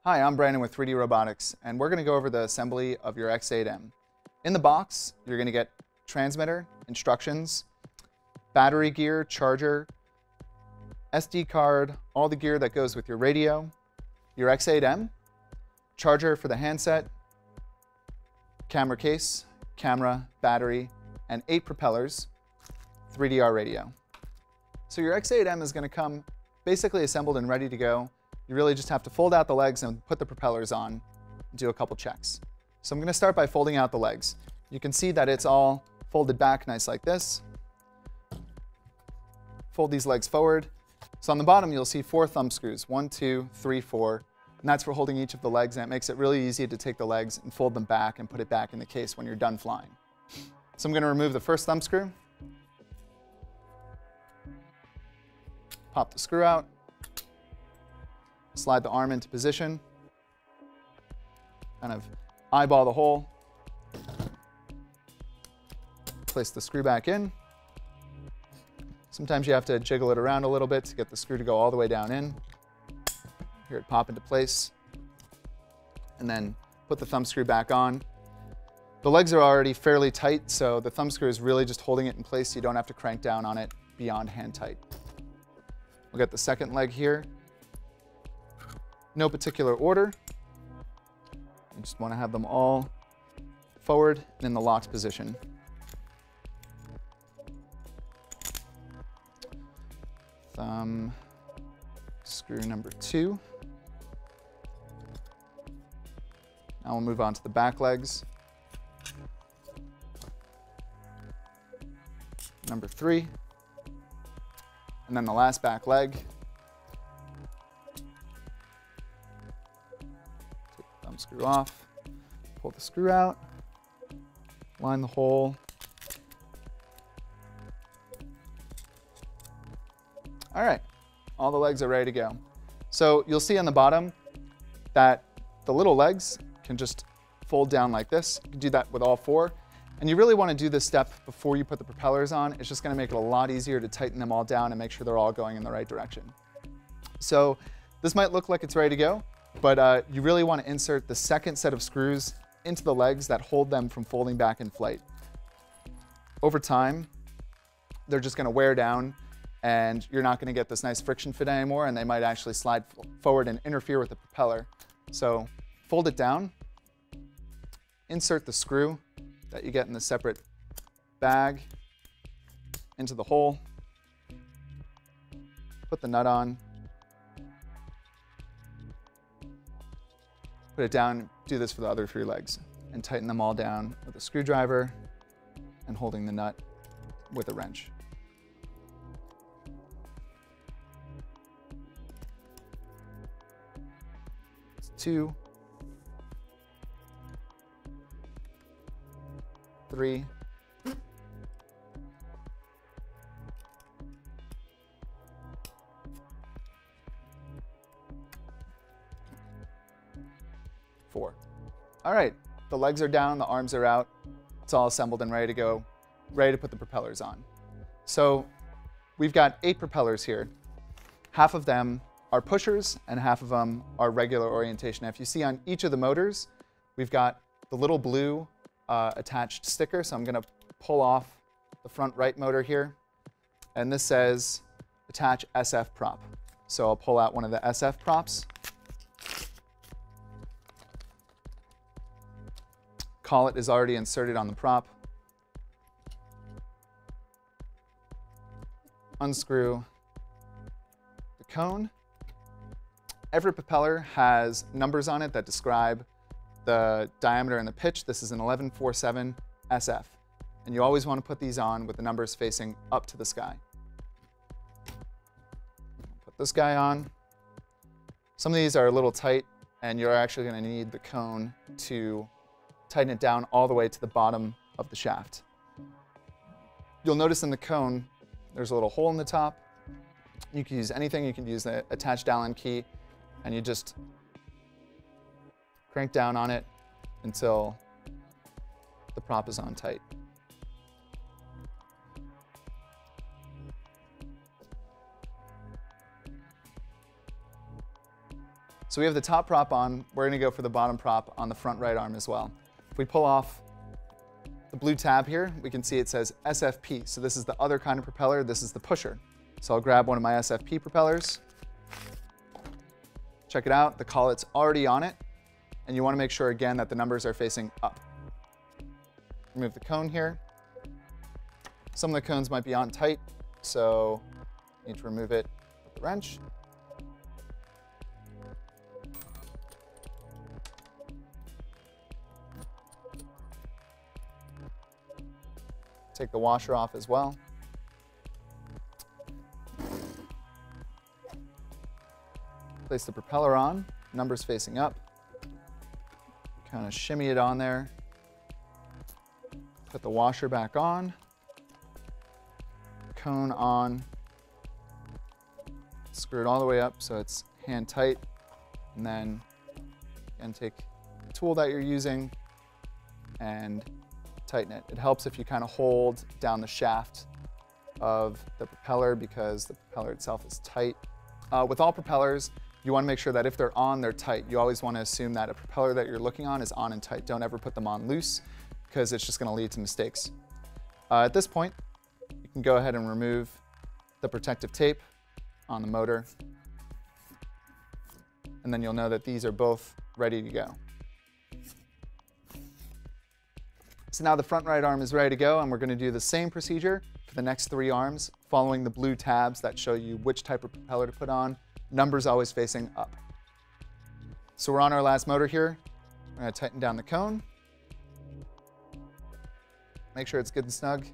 Hi, I'm Brandon with 3D Robotics, and we're going to go over the assembly of your X8-M. In the box, you're going to get transmitter, instructions, battery gear, charger, SD card, all the gear that goes with your radio, your X8-M, charger for the handset, camera case, camera, battery, and 8 propellers, 3DR radio. So your X8-M is going to come basically assembled and ready to go. You really just have to fold out the legs and put the propellers on and do a couple checks. So I'm going to start by folding out the legs. You can see that it's all folded back nice like this. Fold these legs forward. So on the bottom you'll see 4 thumb screws, 1, 2, 3, 4, and that's for holding each of the legs, and it makes it really easy to take the legs and fold them back and put it back in the case when you're done flying. So I'm going to remove the first thumb screw, pop the screw out, slide the arm into position, kind of eyeball the hole, place the screw back in. Sometimes you have to jiggle it around a little bit to get the screw to go all the way down in. Hear it pop into place, and then put the thumb screw back on. The legs are already fairly tight, so the thumb screw is really just holding it in place so you don't have to crank down on it beyond hand tight. We'll get the second leg here. No particular order. You just want to have them all forward and in the locked position. Thumb screw number 2. Now we'll move on to the back legs. Number 3. And then the last back leg. Screw off, pull the screw out, line the hole. All right, all the legs are ready to go. So you'll see on the bottom that the little legs can just fold down like this. You can do that with all 4. And you really want to do this step before you put the propellers on. It's just going to make it a lot easier to tighten them all down and make sure they're all going in the right direction. So this might look like it's ready to go, but you really want to insert the second set of screws into the legs that hold them from folding back in flight. Over time, they're just going to wear down, and you're not going to get this nice friction fit anymore, and they might actually slide forward and interfere with the propeller. So fold it down, insert the screw that you get in the separate bag into the hole, put the nut on, put it down, do this for the other 3 legs, and tighten them all down with a screwdriver and holding the nut with a wrench. It's 2, 3, 4. All right, the legs are down, the arms are out. It's all assembled and ready to go, ready to put the propellers on. So we've got 8 propellers here. Half of them are pushers and half of them are regular orientation. Now, if you see on each of the motors, we've got the little blue attached sticker. So I'm going to pull off the front right motor here. And this says attach SF prop. So I'll pull out one of the SF props. Collet is already inserted on the prop. Unscrew the cone. Every propeller has numbers on it that describe the diameter and the pitch. This is an 1147 SF. And you always want to put these on with the numbers facing up to the sky. Put this guy on. Some of these are a little tight, and you're actually going to need the cone to tighten it down all the way to the bottom of the shaft. You'll notice in the cone, there's a little hole in the top. You can use anything. You can use the attached Allen key, and you just crank down on it until the prop is on tight. So we have the top prop on. We're going to go for the bottom prop on the front right arm as well. If we pull off the blue tab here, we can see it says SFP. So this is the other kind of propeller. This is the pusher. So I'll grab one of my SFP propellers. Check it out. The collet's already on it. And you want to make sure, again, that the numbers are facing up. Remove the cone here. Some of the cones might be on tight, so you need to remove it with the wrench. Take the washer off as well. Place the propeller on, numbers facing up. Kind of shimmy it on there. Put the washer back on. Cone on. Screw it all the way up so it's hand tight. And then again, take the tool that you're using and tighten it. It helps if you kind of hold down the shaft of the propeller because the propeller itself is tight. With all propellers, you want to make sure that if they're on, they're tight. You always want to assume that a propeller that you're looking on is on and tight. Don't ever put them on loose because it's just going to lead to mistakes. At this point, you can go ahead and remove the protective tape on the motor. And then you'll know that these are both ready to go. So now the front right arm is ready to go, and we're going to do the same procedure for the next 3 arms, following the blue tabs that show you which type of propeller to put on, numbers always facing up. So we're on our last motor here. We're going to tighten down the cone. Make sure it's good and snug.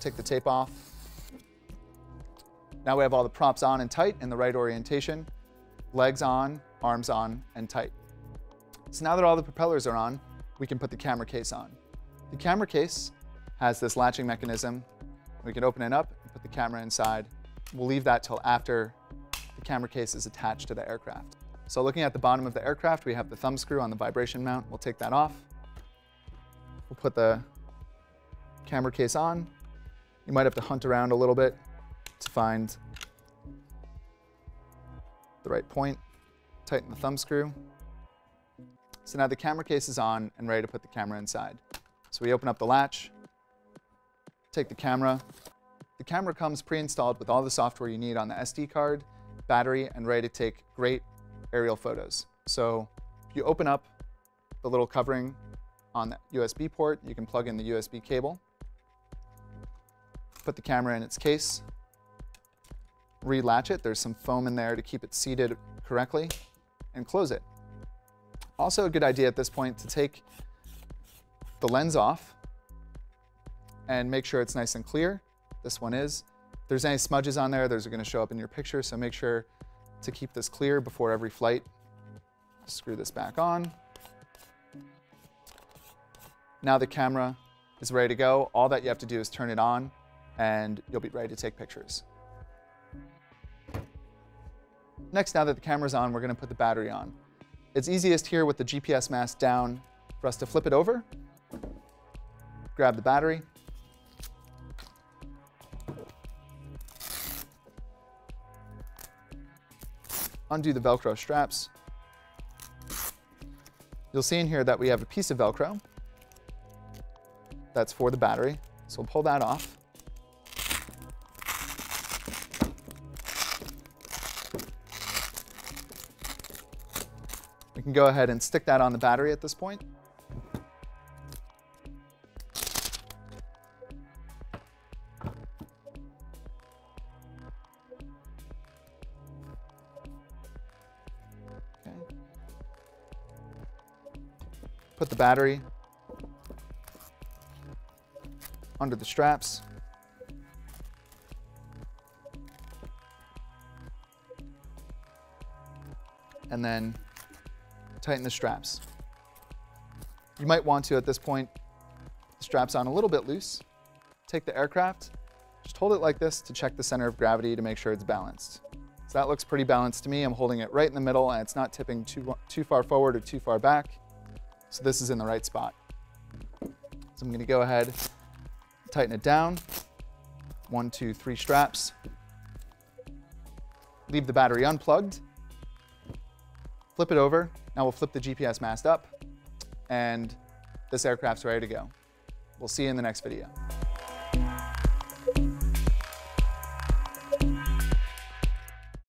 Take the tape off. Now we have all the props on and tight in the right orientation. Legs on, arms on, and tight. So now that all the propellers are on, we can put the camera case on. The camera case has this latching mechanism. We can open it up and put the camera inside. We'll leave that till after the camera case is attached to the aircraft. So looking at the bottom of the aircraft, we have the thumb screw on the vibration mount. We'll take that off. We'll put the camera case on. You might have to hunt around a little bit to find the right point. Tighten the thumb screw. So now the camera case is on and ready to put the camera inside. So we open up the latch, take the camera. The camera comes pre-installed with all the software you need on the SD card, battery, and ready to take great aerial photos. So if you open up the little covering on the USB port, you can plug in the USB cable, put the camera in its case, relatch it. There's some foam in there to keep it seated correctly, and close it. Also a good idea at this point to take the lens off and make sure it's nice and clear. This one is. If there's any smudges on there, those are going to show up in your picture, so make sure to keep this clear before every flight. Screw this back on. Now the camera is ready to go. All that you have to do is turn it on and you'll be ready to take pictures. Next, now that the camera's on, we're going to put the battery on. It's easiest here with the GPS mast down for us to flip it over, grab the battery, undo the Velcro straps. You'll see in here that we have a piece of Velcro that's for the battery, so we'll pull that off. We can go ahead and stick that on the battery at this point. Okay. Put the battery under the straps. And then tighten the straps. You might want to, at this point, put the straps on a little bit loose. Take the aircraft, just hold it like this to check the center of gravity to make sure it's balanced. So that looks pretty balanced to me. I'm holding it right in the middle and it's not tipping too far forward or too far back. So this is in the right spot. So I'm going to go ahead, tighten it down. 1, 2, 3 straps. Leave the battery unplugged. Flip it over. Now we'll flip the GPS mast up, and this aircraft's ready to go. We'll see you in the next video.